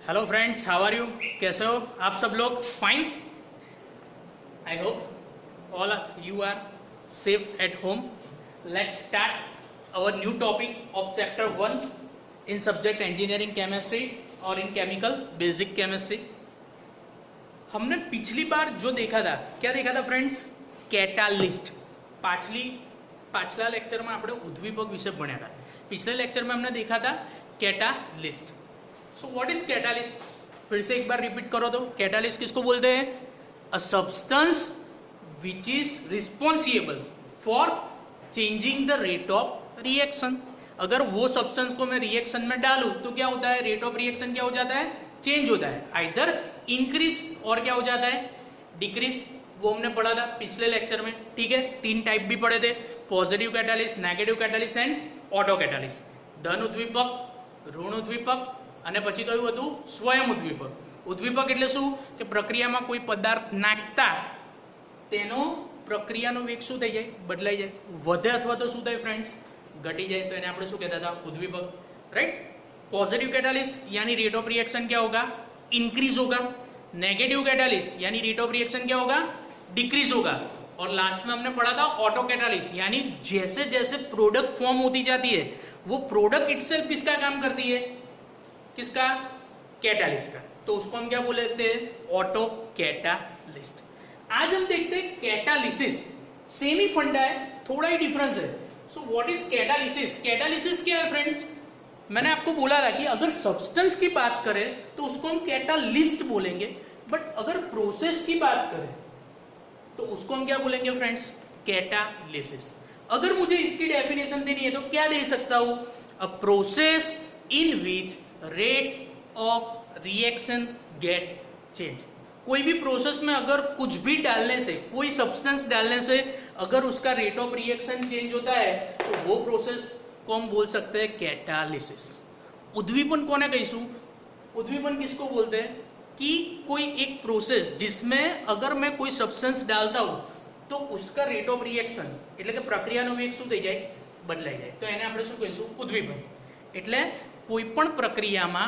Hello friends, how are you? कैसे हो आप सब लोग? Fine, I hope all you are safe at home. Let's start our new topic of chapter 1 in subject engineering chemistry और इन chemical basic chemistry. हमने पिछली बार जो देखा था, क्या देखा था फ्रेंड्स? कैटालिस्ट. पाछला लेक्चर में આપણે ઉદ્દીપક વિશે ભણ્યા હતા. पिछले लेक्चर में हमने देखा था catalyst. So what is catalyst? फिर से एक बार रिपीट करो तो. कैटालिस्ट किसको बोलते हैं? A substance which is responsible for changing the rate of reaction. अगर वो सब्सटेंस को मैं रिएक्शन में डालूं तो क्या होता है? रेट ऑफ रिएक्शन क्या हो जाता है? चेंज होता है. आइदर इंक्रीज और क्या हो जाता है? डिक्रीज. वो हमने पढ़ा था पिछले लेक्चर में. ठीक है, 3 टाइप भी पढ़े थे. Positive catalyst, negative catalyst and auto catalyst. धन उद्दीपक, ઋણ ઉદ્દીપક અને પછી કયું હતું? સ્વયં ઉદ્દીપક. ઉદ્દીપક એટલે શું કે પ્રક્રિયામાં કોઈ પદાર્થ નાખતા તેનો પ્રક્રિયાનો વેગ શું થઈ જાય? બદલાઈ જાય, વધે અથવા તો શું થાય ફ્રેન્ડ્સ? ઘટી જાય. તો એને આપણે શું કહેતા હતા? ઉદ્દીપક. राइट. पॉजिटिव कैटालिस्ट यानी रेट ऑफ रिएक्शन क्या होगा? इंक्रीज होगा. नेगेटिव कैटालिस्ट यानी रेट ऑफ रिएक्शन क्या होगा? डिक्रीज होगा. और लास्ट में हमने पढ़ा था ऑटो कैटालिस्ट यानी जैसे जैसे प्रोडक्ट फॉर्म होती जाती है वो प्रोडक्ट इटसेल्फ किसका काम करती है? किसका? कैटालिस्ट का. तो उसको हम क्या बोलते हैं? Auto catalyst. आज हम देखते हैं कैटालिसिस. सेम ही फंडा है, थोड़ा ही डिफरेंस है. So what is catalysis? Catalysis क्या है फ्रेंड्स? मैंने आपको बोला था कि अगर सब्सटेंस की बात करें तो उसको हम कैटालिस्ट बोलेंगे, बट अगर प्रोसेस की बात करें तो उसको हम क्या बोलेंगे फ्रेंड्स? कैटालिसिस. अगर मुझे इसकी डेफिनेशन देनी है तो क्या दे सकता हूं? A process in which rate of reaction get change. कोई भी प्रोसेस में अगर कुछ भी डालने से, कोई सब्सटेंस डालने से अगर उसका रेट ऑफ रिएक्शन चेंज होता है तो वो प्रोसेस को हम बोल सकते हैं कैटालिसिस. उद्दीपन कोने कहीशु? उद्दीपन किसको बोलते हैं? कि कोई एक प्रोसेस जिसमें अगर मैं कोई सब्सटेंस डालता हूं तो उसका रेट ऑफ रिएक्शन એટલે કે પ્રક્રિયાનો વેગ શું થઈ જાય? બદલાઈ જાય. તો એને આપણે શું કહીશું? ઉદ્દીપન. એટલે કોઈ પણ પ્રક્રિયામાં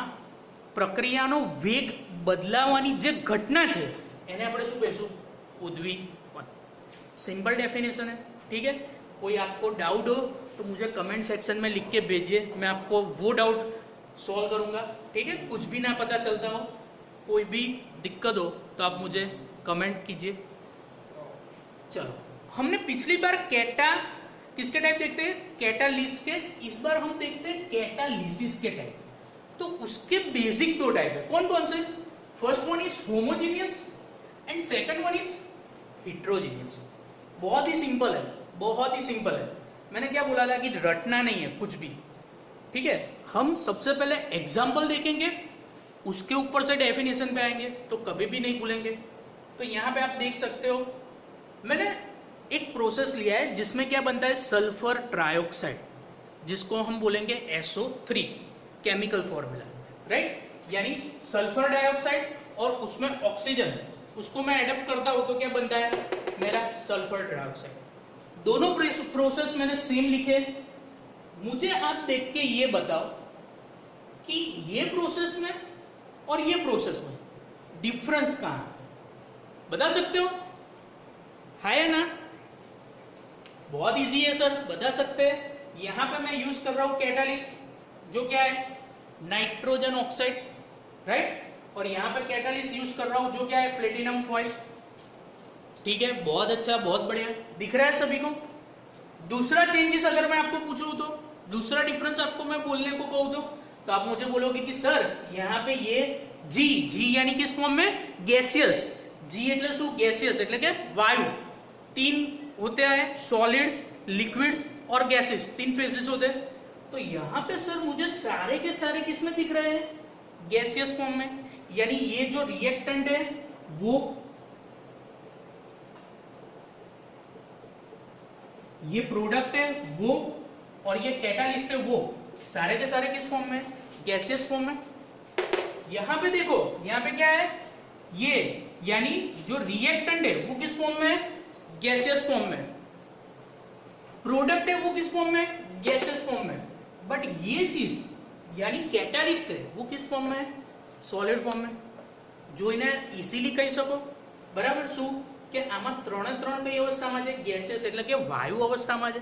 પ્રક્રિયાનો વેગ બદલાવાની જે ઘટના છે એને આપણે શું કહીશું? ઉદ્દીપન. सिंपल डेफिनेशन है. ठीक है, कोई आपको डाउट हो तो मुझे कमेंट सेक्शन में लिख के भेजिए, मैं आपको वो डाउट सॉल्व करूंगा. ठीक है, कुछ भी ना पता चलता हो, कोई भी दिक्कत हो तो आप मुझे कमेंट कीजिए. चलो, हमने पिछली बार कैटा किसके टाइप देखते हैं? कैटालिस्ट के. इस बार हम देखते हैं कैटालिसिस के टाइप. तो उसके बेसिक 2 टाइप है. कौन कौन से? First one is homogeneous and second one is heterogeneous. बहुत ही सिंपल है, बहुत ही सिंपल है. मैंने क्या बोला था कि रटना नहीं है कुछ भी. ठीक है, हम सबसे पहले एग्जाम्पल देखेंगे, उसके ऊपर से डेफिनेशन पे आएंगे, तो कभी भी नहीं भूलेंगे. तो यहाँ पे आप देख सकते हो मैंने एक प्रोसेस लिया है जिसमें क्या बनता है? सल्फर ट्राइऑक्साइड, जिसको हम बोलेंगे SO3 केमिकल फॉर्मूला. राइट, यानी सल्फर डाइऑक्साइड और उसमें ऑक्सीजन, उसको मैं एडप्ट करता हूं तो क्या बनता है? मेरा सल्फर ट्राइऑक्साइड. दोनों प्रोसेस मैंने सेम लिखे. मुझे आप देख के ये बताओ कि ये प्रोसेस में और ये प्रोसेस में डिफरेंस कहां है? बता सकते हो? है ना? बहुत इजी है सर, बता सकते हैं. यहां पे मैं यूज कर रहा हूं कैटालिस्ट, जो क्या है? Nitrogen oxide. राइट, और यहां पे कैटालिस्ट यूज कर रहा हूं जो क्या है? Platinum foil. ठीक है, बहुत अच्छा, बहुत बढ़िया. दिख रहा है सभी को? दूसरा चेंजेस अगर मैं आपको पूछूं तो, दूसरा डिफरेंस आपको मैं बोलने को कहूं तो आप मुझे बोलोगे कि सर यहाँ पे ये जी यानी किस फॉर्म में? गैसियस. जी એટલે શું? गैसियस એટલે કે वायु. 3 होते हैं, सॉलिड, लिक्विड और गैसेस. 3 फेजेस होते हैं. तो यहाँ पे सर मुझे सारे के सारे किस में दिख रहे हैं? गैसियस फॉर्म में. यानी ये जो रिएक्टेंट है वो, ये प्रोडक्ट है वो, और ये कैटालिस्ट है वो, सारे के सारे किस फॉर्म में? गैसियस फॉर्म में. यहां पे देखो, यहां पे क्या है? ये यानी जो रिएक्टेंट है वो किस फॉर्म में? गैसियस फॉर्म में. प्रोडक्ट है वो किस फॉर्म में? गैसियस फॉर्म में. बट ये चीज यानी कैटालिस्ट है वो किस फॉर्म में है? સોલિડ ફોર્મમાં જોઈને ઇઝીલી કહી શકો બરાબર શું કે આમાં ત્રણે ત્રણ કઈ અવસ્થામાં છે ગેસિયસ એટલે કે વાયુ અવસ્થામાં છે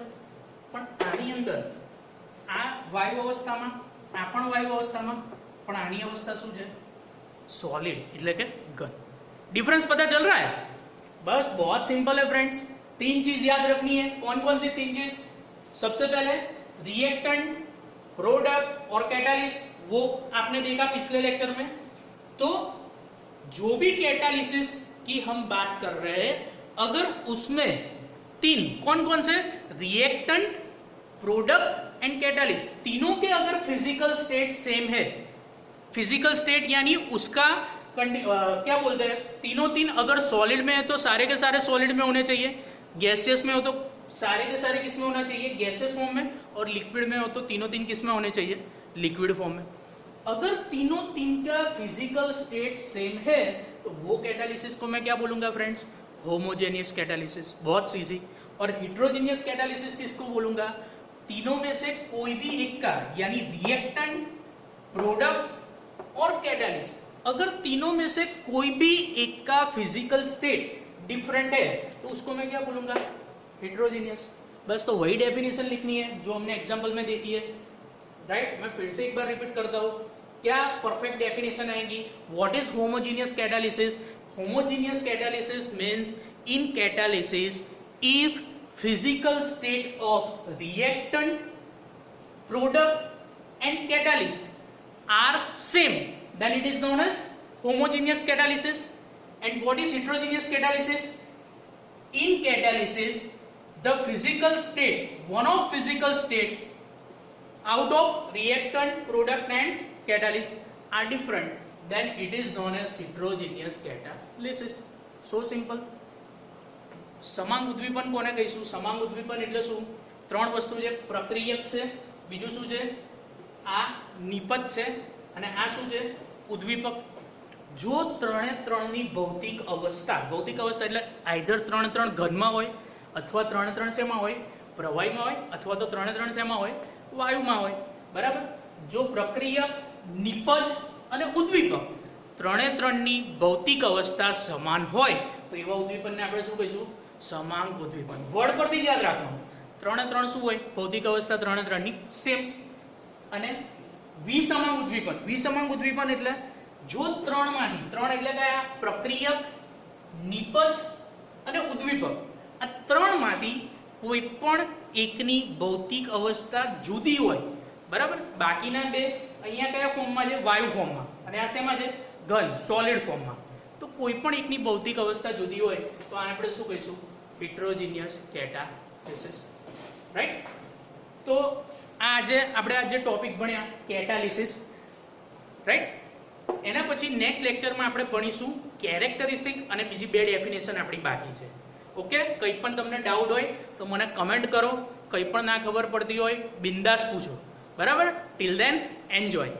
પણ આની અંદર આ વાયુ અवस्थाમાં આ પણ વાયુ અવસ્થામાં પણ આની અवस्था શું છે सॉलिड એટલે કે घन डिफरेंस पता चल रहा है बस बहुत सिंपल है फ्रेंड्स तीन चीज याद रखनी है कौन कौन सी तीन चीज सबसे पहले रिएक्टेंट प्रोडक्ट और कैटालिस्ट वो आपने देखा पिछले लेक्चर में तो जो भी कैटालिसिस की हम बात कर रहे हैं अगर उसमें तीन कौन कौन से रिएक्टेंट प्रोडक्ट एंड कैटालिस्ट तीनों के अगर फिजिकल स्टेट सेम है फिजिकल स्टेट यानी उसका क्या बोलते हैं तीनों तीन अगर सॉलिड में है तो सारे के सारे सॉलिड में होने चाहिए गैसियस में हो तो सारे के सारे किस में होना चाहिए गैसियस फॉर्म में और लिक्विड में हो तो तीनों तीन किस में होने चाहिए लिक्विड फॉर्म में अगर तीनों तीन का फिजिकल स्टेट सेम है तो वो कैटालिसिस को मैं क्या बोलूंगा फ्रेंड्स होमोजेनियस कैटालिसिस बहुत इजी और हिट्रोजेनियस कैटालिसिस किसको बोलूंगा तीनों में से कोई भी एक का यानी रिएक्टेंट प्रोडक्ट और कैटालिस्ट अगर तीनों में से कोई भी एक का फिजिकल स्टेट डिफरेंट है तो उसको मैं क्या बोलूंगा हेट्रोजेनियस बस तो वही डेफिनेशन लिखनी है जो हमने एग्जांपल में देखी है राइट मैं फिर से एक बार रिपीट करता हूं क्या परफेक्ट डेफिनेशन आएगी what is homogeneous catalysis homogeneous catalysis means in catalysis if physical state of reactant product and catalyst are same then it is known as homogeneous catalysis and what is heterogeneous catalysis in catalysis the physical state one of physical state out of reactant product and catalyst are different then it is known as heterogeneous catalysis so simple समांग उद्दीपन कोने कहीशुं समांग उद्दीपन એટલે શું ત્રણ વસ્તુ છે પ્રક્રિયક છે બીજું શું છે આ નિપજ છે અને આ શું છે ઉદ્દીપક જો ત્રણે ત્રણની ભૌતિક અવસ્થા એટલે આઈધર ત્રણે ત્રણ ઘનમાં હોય અથવા ત્રણે ત્રણ શેમાં હોય પ્રવાહીમાં હોય અથવા તો ત્રણે ત્રણ શેમાં હોય વાયુમાં હોય બરાબર જો પ્રક્રિયક નિપજ અને ઉદ્દીપક ત્રણે ત્રણની ભૌતિક અવસ્થા સમાન હોય તો એવા ઉદ્દીપનને આપણે શું કહીશું समांग उद्दीपन વર્ડ પરથી યાદ રાખવાનું ત્રણે ત્રણ શું હોય ભૌતિક અવસ્થા ત્રણે ત્રણની સેમ અને વિસમાંગ ઉદ્દીપન એટલે જો ત્રણમાંથી ત્રણ એટલે કયા પ્રક્રિયક નિપજ અને ઉદ્દીપક આ ત્રણમાંથી કોઈ પણ એકની ભૌતિક અવસ્થા જુદી હોય બરાબર બાકીના બે અહીંયા કયા ફોર્મમાં છે વાયુ ફોર્મમાં અને આ શેમાં છે ઘન સોલિડ ફોર્મમાં તો કોઈ પણ એકની ભૌતિક અવસ્થા જુદી હોય તો આને આપણે શું કહીશું heterogeneous catalysis રાઈટ તો આજે આપણે આ જે ટોપિક ભણ્યા કેટાલિસિસ રાઈટ એના પછી નેક્સ્ટ લેક્ચરમાં આપણે ભણીશું કેરેક્ટરિસ્ટિક અને બીજી બે ડેફિનેશન આપણી બાકી છે ઓકે કંઈ પણ તમને ડાઉટ હોય તો મને કમેન્ટ કરો કંઈ પણ ના ખબર પડતી હોય બિંદાસ પૂછો બરાબર ટિલ ધેન એન્જોય